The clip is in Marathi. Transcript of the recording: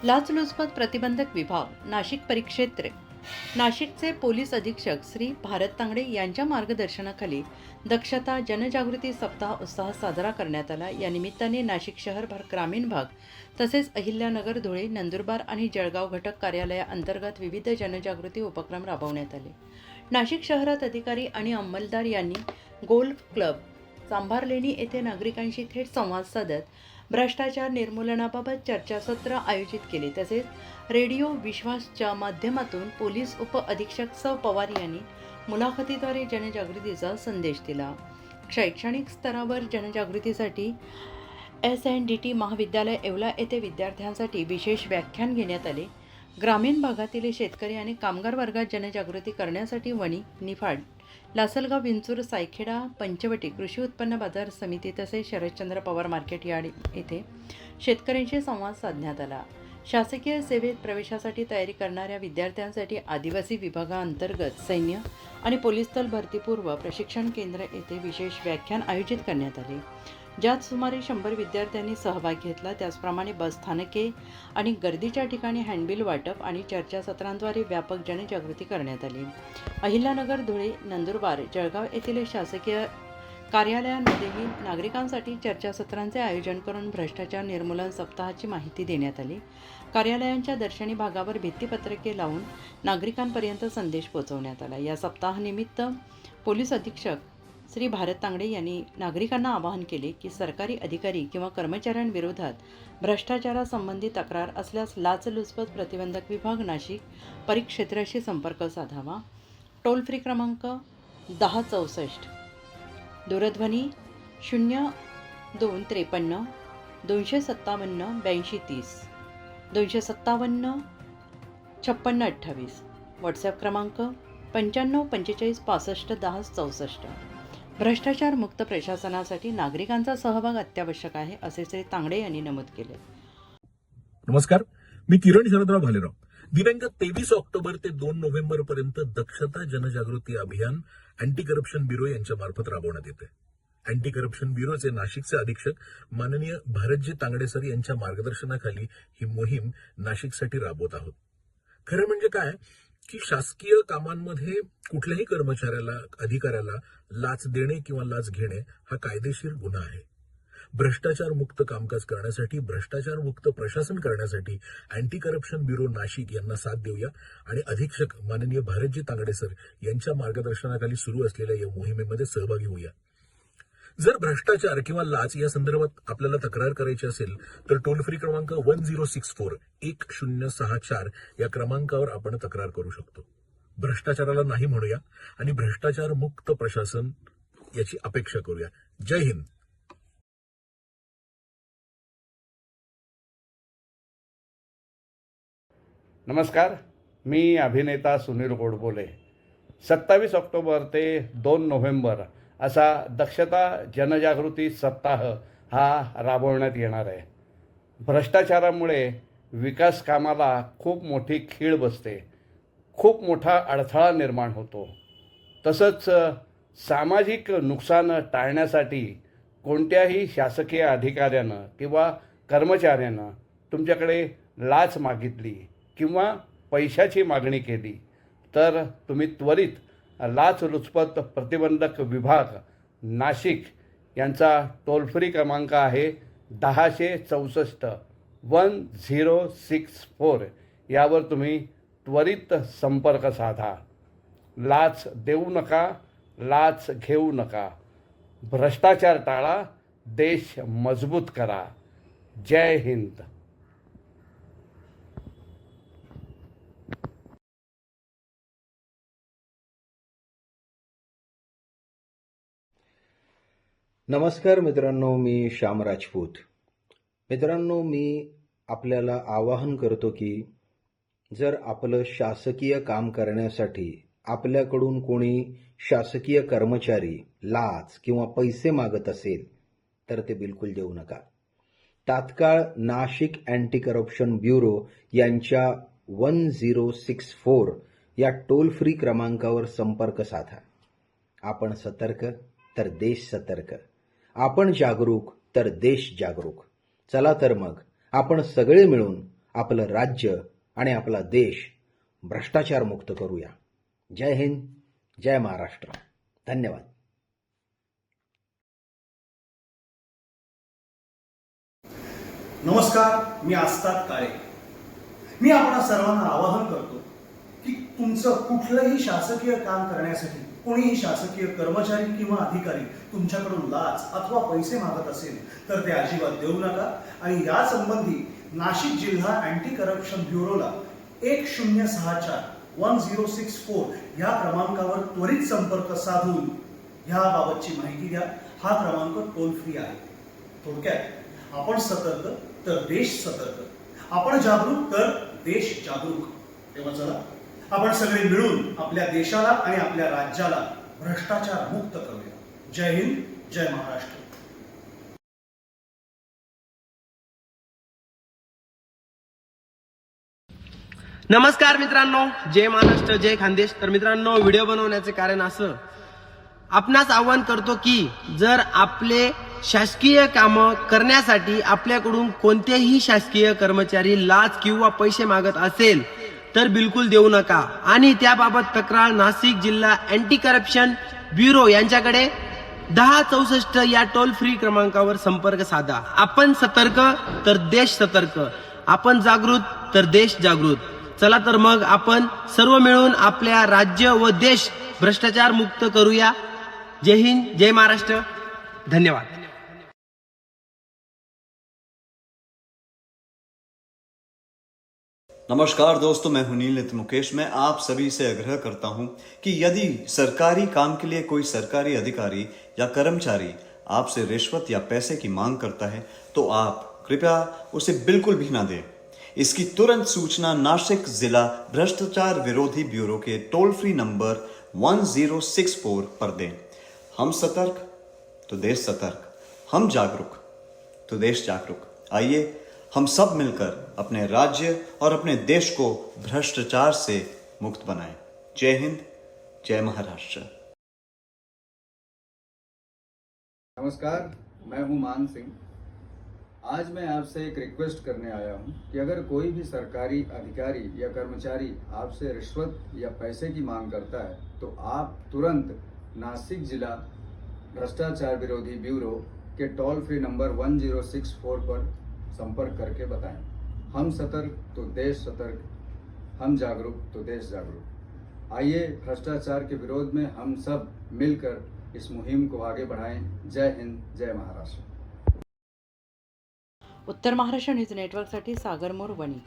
लाचलुचपत प्रतिबंधक विभाग नाशिक परिक्षेत्र नाशिकचे पोलीस अधीक्षक श्री भारत तांगडे यांच्या मार्गदर्शनाखाली दक्षता जनजागृती सप्ताह उत्साहात साजरा करण्यात आला। या निमित्ताने नाशिक शहर ग्रामीण भाग तसेच अहिल्यानगर, धुळे, नंदुरबार आणि जळगाव घटक कार्यालयाअंतर्गत विविध जनजागृती उपक्रम राबवण्यात आले। नाशिक शहरात अधिकारी आणि अंमलदार यांनी गोल्फ क्लब चांभारलेणी येथे नागरिकांशी थेट संवाद साधत भ्रष्टाचार निर्मूलनाबाबत चर्चासत्र आयोजित केले। तसेच रेडिओ विश्वासच्या माध्यमातून पोलीस उप अधीक्षक सौ पवार यांनी मुलाखतीद्वारे जनजागृतीचा संदेश दिला। शैक्षणिक स्तरावर जनजागृतीसाठी SNDT महाविद्यालय येवला येथे विद्यार्थ्यांसाठी विशेष व्याख्यान घेण्यात आले। ग्रामीण भागातील शेतकरी आणि कामगार वर्गात जनजागृती करण्यासाठी वणी, निफाड, लासलगाव, विंचूर, सायखेडा, पंचवटी कृषी उत्पन्न बाजार समिती तसेच शरदचंद्र पवार मार्केट यार्ड येथे शेतकऱ्यांशी संवाद साधण्यात आला। शासकीय सेवेत प्रवेशासाठी तयारी करणाऱ्या विद्यार्थ्यांसाठी आदिवासी विभागाअंतर्गत सैन्य आणि पोलीस दल भरतीपूर्व प्रशिक्षण केंद्र येथे विशेष व्याख्यान आयोजित करण्यात आले, ज्यात सुमारे 100 विद्यार्थ्यांनी सहभाग घेतला। त्याचप्रमाणे बस स्थानके आणि गर्दीच्या ठिकाणी हँडबिल वाटप आणि चर्चासत्रांद्वारे व्यापक जनजागृती करण्यात आली। अहिल्यानगर, धुळे, नंदुरबार, जळगाव येथील शासकीय कार्यालयांमध्येही नागरिकांसाठी चर्चासत्रांचे आयोजन करून भ्रष्टाचार निर्मूलन सप्ताहाची माहिती देण्यात आली। कार्यालयांच्या दर्शनी भागावर भित्तीपत्रके लावून नागरिकांपर्यंत संदेश पोहोचवण्यात आला। या सप्ताहानिमित्त पोलीस अधीक्षक श्री भारत तांगडे यांनी नागरिकांना आवाहन केले की सरकारी अधिकारी किंवा कर्मचाऱ्यांविरोधात भ्रष्टाचारासंबंधी तक्रार असल्यास लाचलुचपत प्रतिबंधक विभाग नाशिक परिक्षेत्राशी संपर्क साधावा। टोल फ्री क्रमांक 1064, दूरध्वनी 0253 257 8230, 257 56 28, व्हॉट्सॲप क्रमांक 95 45 65 10 64। भ्रष्टाचार मुक्त प्रशासनासाठी नागरिकांचा सहभाग अत्यावश्यक आहे, असे श्री तांगडे यांनी नमूद केले। नमस्कार, मी किरण शरदराव भालेराव। दिनांक 23 ऑक्टोबर ते 2 नोव्हेंबर पर्यंत दक्षता जनजागृती अभियान अँटी करप्शन ब्युरो यांच्या मार्फत राबवण्यात येते। अँटी करप्शन ब्युरोचे नाशिकचे अधीक्षक माननीय भारतजी तांगडे सर यांच्या मार्गदर्शनाखाली ही मोहीम नाशिकसाठी राबवत आहोत। खरं म्हणजे काय की शासकीय कामांमध्ये कुठल्याही कर्मचाऱ्याला, अधिकाऱ्याला लाच देणे किंवा लाच घेणे हा कायदेशीर गुन्हा आहे। भ्रष्टाचार मुक्त कामकाज करण्यासाठी, भ्रष्टाचार मुक्त प्रशासन करण्यासाठी अँटी करप्शन ब्युरो नाशिक यांना साथ देऊया आणि अधीक्षक माननीय भारतजी तांगडे सर यांच्या मार्गदर्शनाखाली सुरू असलेल्या या मोहिमेमध्ये सहभागी होऊया। जर भ्रष्टाचार किंवा लाच या संदर्भात आपल्याला तक्रार करायची असेल तर टोल फ्री क्रमांक 1064 या क्रमांकावर आपण तक्रार करू शकतो। भ्रष्टाचाराला नाही म्हणूया आणि भ्रष्टाचार मुक्त प्रशासन याची अपेक्षा करूया। जय हिंद। नमस्कार, मी अभिनेता सुनील गोडबोले। 27 ऑक्टोबर ते 2 नोव्हेंबर असा दक्षता जनजागृती सप्ताह हा राबवण्यात येणार आहे। भ्रष्टाचारामुळे विकास कामाला खूप मोठी खीळ बसते, खूप मोठा अडथळा निर्माण होतो। तसंच सामाजिक नुकसान टाळण्यासाठी कोणत्याही शासकीय अधिकाऱ्यानं किंवा कर्मचाऱ्यानं तुमच्याकडे लाच मागितली किंवा पैशाची मागणी केली तर तुम्ही त्वरित लाचलुचपत प्रतिबंधक विभाग नाशिक यांचा टोल फ्री क्रमांक आहे 1064 1064 यावर तुम्ही त्वरित संपर्क साधा। लाच देऊ नका, लाच घेऊ नका, भ्रष्टाचार टाळा, देश मजबूत करा। जय हिंद। नमस्कार मित्रांनो, मी श्याम राजपूत। मित्रांनो, मी आपल्याला आवाहन करतो की जर आपलं शासकीय काम करण्यासाठी आपल्याकडून कोणी शासकीय कर्मचारी लाच किंवा पैसे मागत असेल तर ते बिलकुल देऊ नका। तात्काळ नाशिक अँटी करप्शन ब्युरो यांच्या 1064 या टोल फ्री क्रमांकावर संपर्क साधा। आपण सतर्क तर देश सतर्क, आपण जागरूक तर देश जागरूक। चला तर मग आपण सगळे मिळून आपलं राज्य आणि आपला देश भ्रष्टाचारमुक्त करूया. जय हिंद, जय महाराष्ट्र. धन्यवाद. नमस्कार, मी आस्ताद काळे. मी आपणा सर्वांना आवाहन करतो की तुमचं कुठलंही शासकीय काम करण्यासाठी कोणीही शासकीय कर्मचारी किंवा अधिकारी तुमच्याकडून लाच अथवा पैसे मागत असेल तर ते अजिबात देऊ नका. आणि या संबंधी नाशिक जिल्हा अँटी करप्शन ब्युरोला 1064-1064 या क्रमांकावर त्वरित संपर्क साधून याबाबतची माहिती द्या. हा क्रमांक टोल फ्री आहे. थोडक्यात आपण सतर्क तर देश सतर्क, आपण जागरूक तर देश जागरूक. तेव्हा चला आपण सगळे मिळून आपल्या देशाला आणि आपल्या राज्याला भ्रष्टाचार मुक्त करूया. जय हिंद, जय महाराष्ट्र. नमस्कार मित्रांनो, जय महाराष्ट्र, जय खानदेश. तर मित्रांनो, व्हिडिओ बनवण्याचे कारण असं, आपणास आवाहन करतो की जर आपले शासकीय कामं करण्यासाठी आपल्याकडून कोणतेही शासकीय कर्मचारी लाच किंवा पैसे मागत असेल तर बिलकुल देऊ नका. आणि त्याबाबत तक्रार नाशिक जिल्हा अँटी करप्शन ब्युरो यांच्याकडे 1064 या टोल फ्री क्रमांकावर संपर्क साधा. आपण सतर्क तर देश सतर्क, आपण जागृत तर देश जागृत. चला तर मग आपण सर्व मिळून आपल्या राज्य व देश भ्रष्टाचार मुक्त करूया. जय हिंद, जय महाराष्ट्र. धन्यवाद. नमस्कार दोस्तों, मैं हूं नील नित्य मुकेश. मैं आप सभी से आग्रह करता हूं कि यदि सरकारी काम के लिए कोई सरकारी अधिकारी या कर्मचारी आपसे रिश्वत या पैसे की मांग करता है तो आप कृपया उसे बिल्कुल भी ना दें. इसकी तुरंत सूचना नासिक जिला भ्रष्टाचार विरोधी ब्यूरो के टोल फ्री नंबर 1064 पर दें. हम सतर्क तो देश सतर्क, हम जागरूक तो देश जागरूक. आइए हम सब मिलकर अपने राज्य और अपने देश को भ्रष्टाचार से मुक्त बनाएं. जय हिंद, जय महाराष्ट्र. नमस्कार, मैं हूं मान सिंह. आज मैं आपसे एक रिक्वेस्ट करने आया हूं कि अगर कोई भी सरकारी अधिकारी या कर्मचारी आपसे रिश्वत या पैसे की मांग करता है तो आप तुरंत नासिक जिला भ्रष्टाचार विरोधी ब्यूरो के टोल फ्री नंबर 1064 पर संपर्क करके बताएं. हम सतर्क तो देश सतर्क, हम जागरूक तो देश जागरूक. आइए भ्रष्टाचार के विरोध में हम सब मिलकर इस मुहिम को आगे बढ़ाएं. जय हिंद, जय महाराष्ट्र. उत्तर महाराष्ट्र न्यूज नेटवर्कसाठी सागर मोर, वणी.